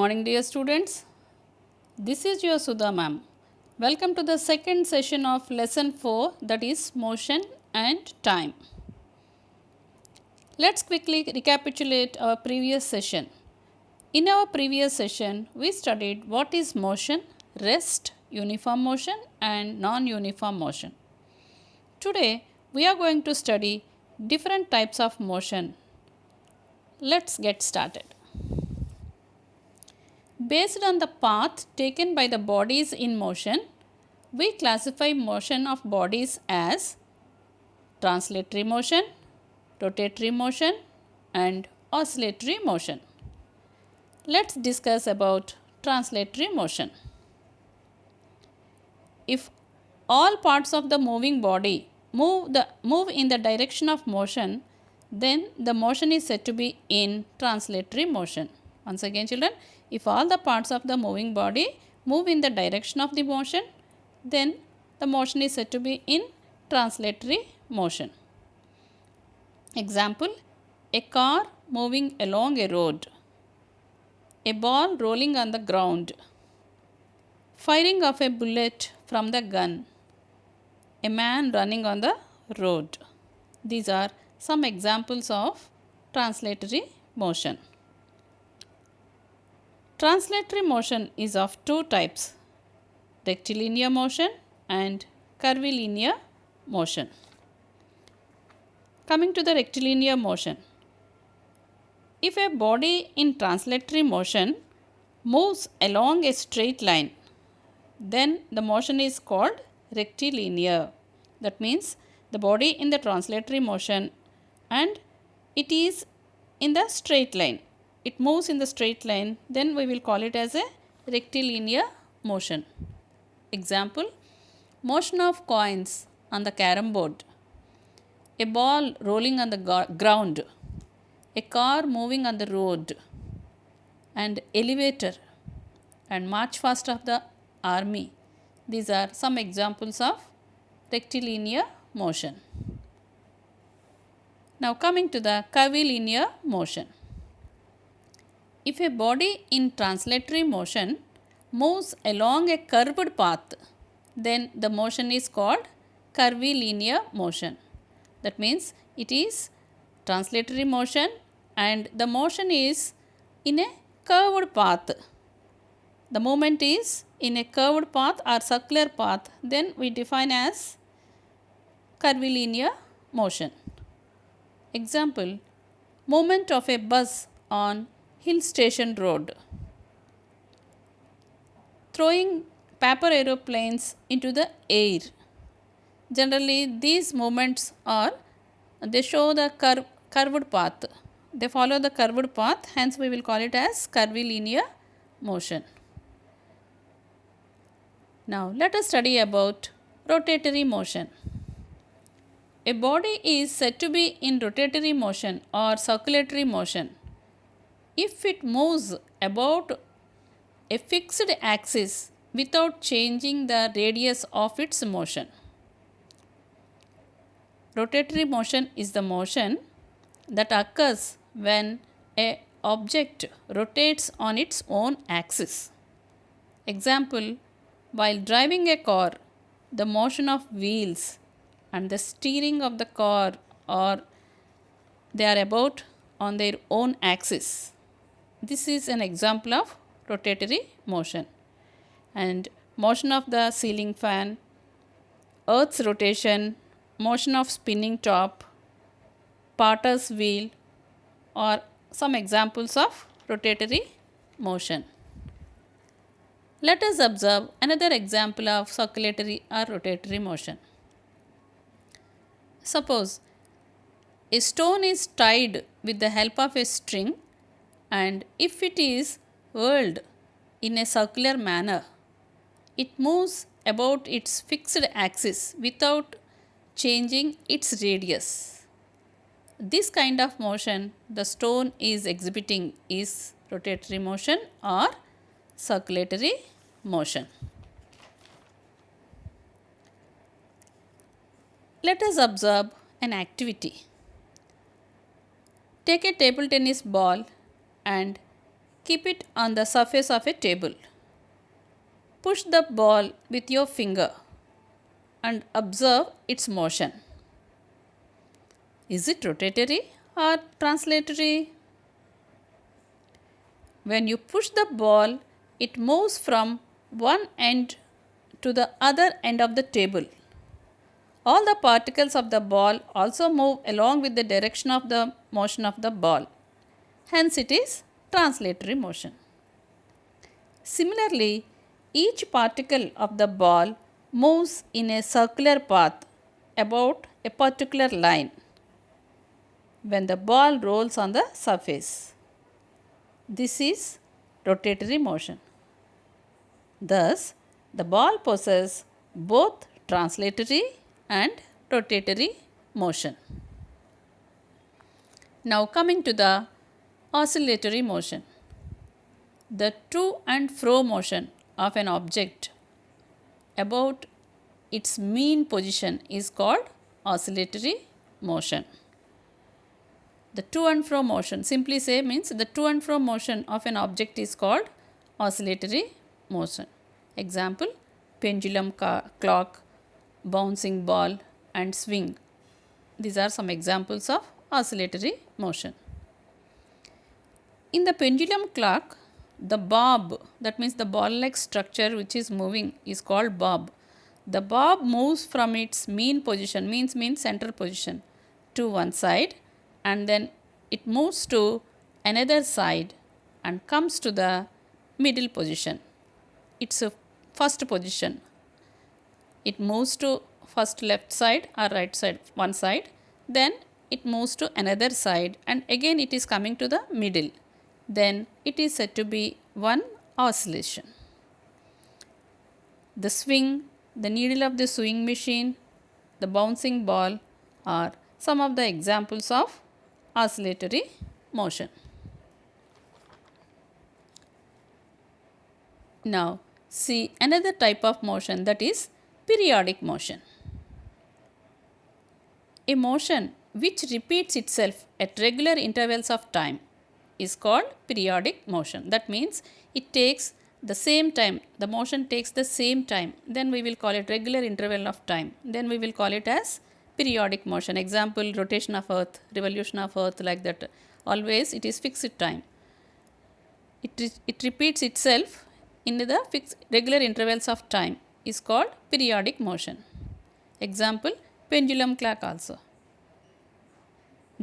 morning, dear students. This is your Sudha ma'am. Welcome to the second session of lesson 4, that is motion and time. Let's quickly recapitulate our previous session. In our previous session, we studied what is motion, rest, uniform motion and non-uniform motion. Today, we are going to study different types of motion. Let's get started. Based on the path taken by the bodies in motion, we classify motion of bodies as translatory motion, rotatory motion and oscillatory motion. Let's discuss about translatory motion. If all parts of the moving body move in the direction of motion, then the motion is said to be in translatory motion. Once again children, if all the parts of the moving body move in the direction of the motion, then the motion is said to be in translatory motion. Example, a car moving along a road, a ball rolling on the ground, firing of a bullet from the gun, a man running on the road. These are some examples of translatory motion. Translatory motion is of two types, rectilinear motion and curvilinear motion. Coming to the rectilinear motion. If a body in translatory motion moves along a straight line, then the motion is called rectilinear. That means the body in the translatory motion and it is in the straight line. It moves in the straight line, then we will call it as a rectilinear motion. Example, motion of coins on the carom board, a ball rolling on the ground, a car moving on the road, and elevator and march fast of the army. These are some examples of rectilinear motion. Now coming to the curvilinear motion. If a body in translatory motion moves along a curved path, then the motion is called curvilinear motion. That means it is translatory motion and the motion is in a curved path. The movement is in a curved path or circular path, then we define as curvilinear motion. Example, movement of a bus on hill station road, throwing paper aeroplanes into the air. Generally, these movements they show the curved path. They follow the curved path, hence we will call it as curvilinear motion. Now, let us study about rotatory motion. A body is said to be in rotatory motion or circulatory motion if it moves about a fixed axis without changing the radius of its motion. Rotatory motion is the motion that occurs when an object rotates on its own axis. Example, while driving a car, the motion of wheels and the steering of the car they are about on their own axis. This is an example of rotatory motion. And motion of the ceiling fan, earth's rotation, motion of spinning top, potter's wheel are some examples of rotatory motion. Let us observe another example of circulatory or rotatory motion. Suppose a stone is tied with the help of a string, and if it is whirled in a circular manner, it moves about its fixed axis without changing its radius. This kind of motion the stone is exhibiting is rotatory motion or circulatory motion. Let us observe an activity. Take a table tennis ball and Keep it on the surface of a table. Push the ball with your finger and observe its motion. Is it rotatory or translatory? When you push the ball, it moves from one end to the other end of the table. All the particles of the ball also move along with the direction of the motion of the ball. Hence, it is translatory motion. Similarly, each particle of the ball moves in a circular path about a particular line when the ball rolls on the surface. This is rotatory motion. Thus, the ball possesses both translatory and rotatory motion. Now coming to the oscillatory motion. The to and fro motion of an object about its mean position is called oscillatory motion. The to and fro motion, simply say, means the to and fro motion of an object is called oscillatory motion. Example, pendulum clock, bouncing ball and swing. These are some examples of oscillatory motion. In the pendulum clock, the bob, that means the ball-like structure which is moving, is called bob. The bob moves from its mean position, means center position, to one side, and then it moves to another side and comes to the middle position. It's a first position. It moves to first left side or right side, one side, then it moves to another side and again it is coming to the middle. Then it is said to be one oscillation. The swing, the needle of the sewing machine, the bouncing ball are some of the examples of oscillatory motion. Now see another type of motion, that is periodic motion. A motion which repeats itself at regular intervals of time is called periodic motion. That means it takes the same time, the motion takes the same time, then we will call it regular interval of time, then we will call it as periodic motion. Example, rotation of earth, revolution of earth, like that. Always it is fixed time. It repeats itself in the fixed regular intervals of time is called periodic motion. Example, pendulum clock also.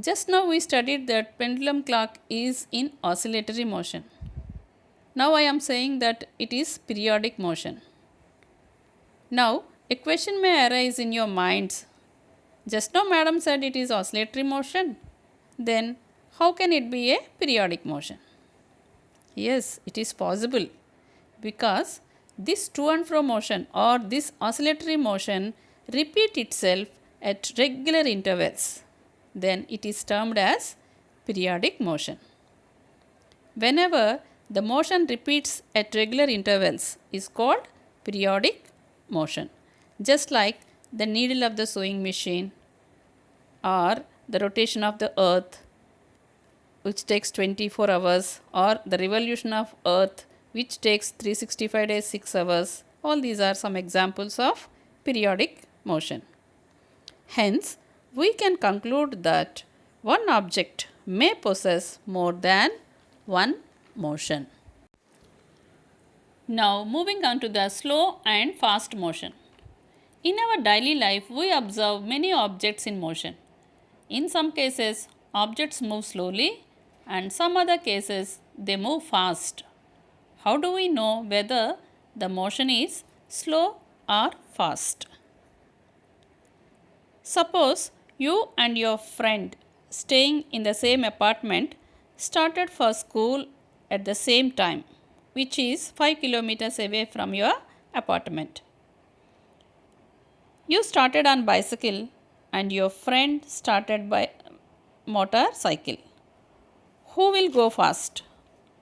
Just now we studied that pendulum clock is in oscillatory motion. Now I am saying that it is periodic motion. Now a question may arise in your minds. Just now madam said it is oscillatory motion. Then how can it be a periodic motion? Yes, it is possible, because this to and fro motion or this oscillatory motion repeat itself at regular intervals. Then it is termed as periodic motion. Whenever the motion repeats at regular intervals is called periodic motion. Just like the needle of the sewing machine or the rotation of the earth which takes 24 hours or the revolution of earth which takes 365 days 6 hours. All these are some examples of periodic motion. Hence, we can conclude that one object may possess more than one motion. Now moving on to the slow and fast motion. In our daily life, we observe many objects in motion. In some cases, objects move slowly and some other cases they move fast. How do we know whether the motion is slow or fast? Suppose you and your friend staying in the same apartment started for school at the same time, which is 5 kilometers away from your apartment. You started on bicycle and your friend started by motorcycle. Who will go fast?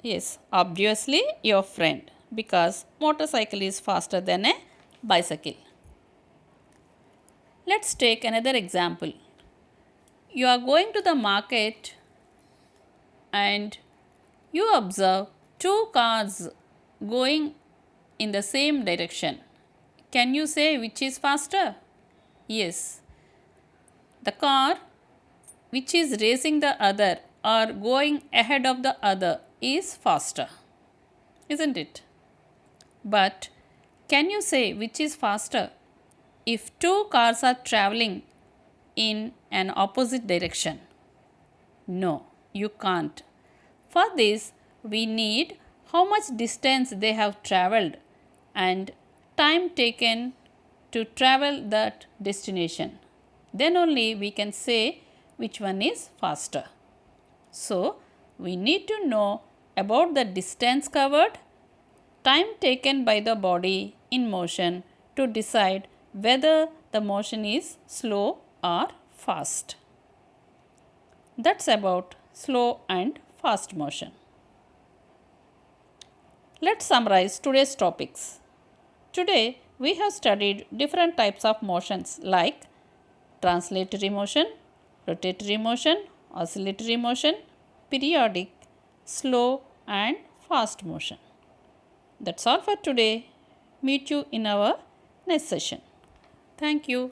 Yes, obviously your friend, because motorcycle is faster than a bicycle. Let's take another example. You are going to the market and you observe two cars going in the same direction, can you say which is faster? Yes, the car which is racing the other or going ahead of the other is faster, isn't it? But can you say which is faster if two cars are traveling in an opposite direction? No, you can't. For this, we need how much distance they have traveled and time taken to travel that destination. Then only we can say which one is faster. So, we need to know about the distance covered, time taken by the body in motion to decide whether the motion is slow or fast. That's about slow and fast motion. Let's summarize today's topics. Today we have studied different types of motions like translatory motion, rotatory motion, oscillatory motion, periodic, slow and fast motion. That's all for today. Meet you in our next session. Thank you.